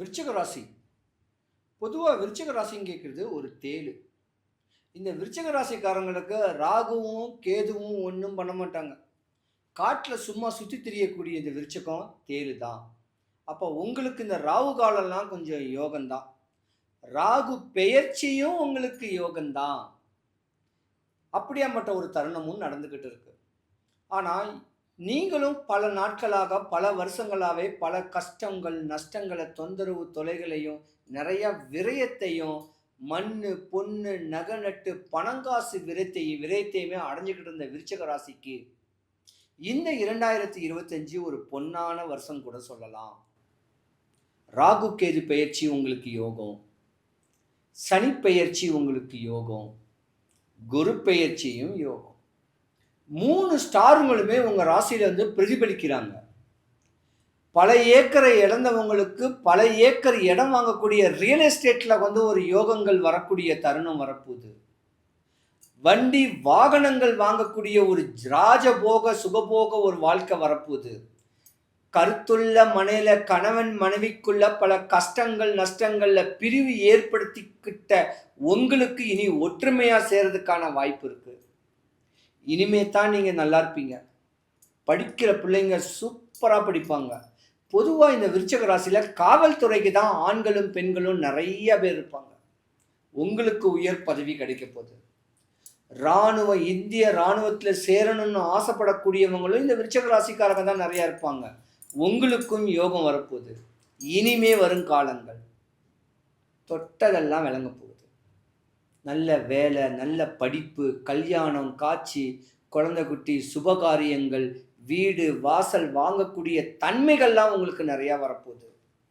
விருச்சிக ராசி. பொதுவா விருச்சிக ராசின்னு கேட்கிறது ஒரு தேளு. இந்த விருச்சிக ராசிக்காரங்களுக்கு ராகுவும், கேதுவும் ஒண்ணும் பண்ண மாட்டாங்க. காட்டுல சும்மா சுத்தி திரியக்கூடிய இந்த விருச்சிகம் தேளு தான். அப்ப உங்களுக்கு இந்த ராகு காலம்லாம் கொஞ்சம் யோகம் தான். ராகு பெயர்ச்சியும் உங்களுக்கு யோகம் தான். அப்படியாப்பட்ட ஒரு தருணமும் நடந்துகிட்டு இருக்கு. ஆனா, நீங்களும் பல நாட்களாக, பல வருஷங்களாவே பல கஷ்டங்கள், நஷ்டங்கள, தொந்தரவு, தொல்லைகளையும், நெறைய விரயத்தையும், மண்ணு, பொன்னு, நகை நட்டு, பணங்காசு விரயத்தையுமே அடைஞ்சுகிட்டு இருந்த விருச்சிக ராசிக்கு, இந்த 2025 ஒரு பொன்னான வருஷம் கூட சொல்லலாம். ராகு, கேது பெயர்ச்சி உங்களுக்கு யோகம். சனி பெயர்ச்சி உங்களுக்கு யோகம். குரு பெயர்ச்சியும் யோகம். 3 ஸ்டாருங்களுமே உங்க ராசியில வந்து பிரதிபலிக்கிறாங்க. பல ஏக்கரை இழந்தவங்களுக்கு பல ஏக்கர் இடம் வாங்கக்கூடிய ரியல் எஸ்டேட்ல வந்து ஒரு யோகங்கள் வரக்கூடிய தருணம் வரப்போகுது. வண்டி வாகனங்கள் வாங்கக்கூடிய ஒரு ராஜபோக சுகபோக ஒரு வாழ்க்கை வரப்போகுது. கருத்துள்ள மனையில கணவன் மனைவிக்குள்ள பல கஷ்டங்கள் நஷ்டங்கள்ல பிரிவு ஏற்படுத்திக்கிட்ட உங்களுக்கு இனி ஒற்றுமையா சேர்றதுக்கான வாய்ப்பு இருக்கு. இனிமே தான் நீங்க நல்லா இருப்பீங்க. படிக்கிற பிள்ளைங்க சூப்பரா படிப்பாங்க. பொதுவா இந்த விருச்சிக ராசியில காவல்துறைக்கு தான் ஆண்களும் பெண்களும் நிறைய பேர் இருப்பாங்க. உங்களுக்கு உயர் பதவி கிடைக்க போகுது. இந்திய ராணுவத்துல சேரணும்னு ஆசைப்படக்கூடியவங்களும் இந்த விருச்சிக ராசிக்காரங்க தான் நிறைய இருப்பாங்க. உங்களுக்கும் யோகம் வரப்போகுது. இனிமே வரும் காலங்கள் தொட்டதெல்லாம் விளங்க போகுது. நல்ல வேலை, நல்ல படிப்பு, கல்யாணம், காட்சி, குழந்தை குட்டி, சுபகாரியங்கள், வீடு வாசல் வாங்கக்கூடிய தன்மைகள்லாம் உங்களுக்கு நிறையா வரப்போகுது.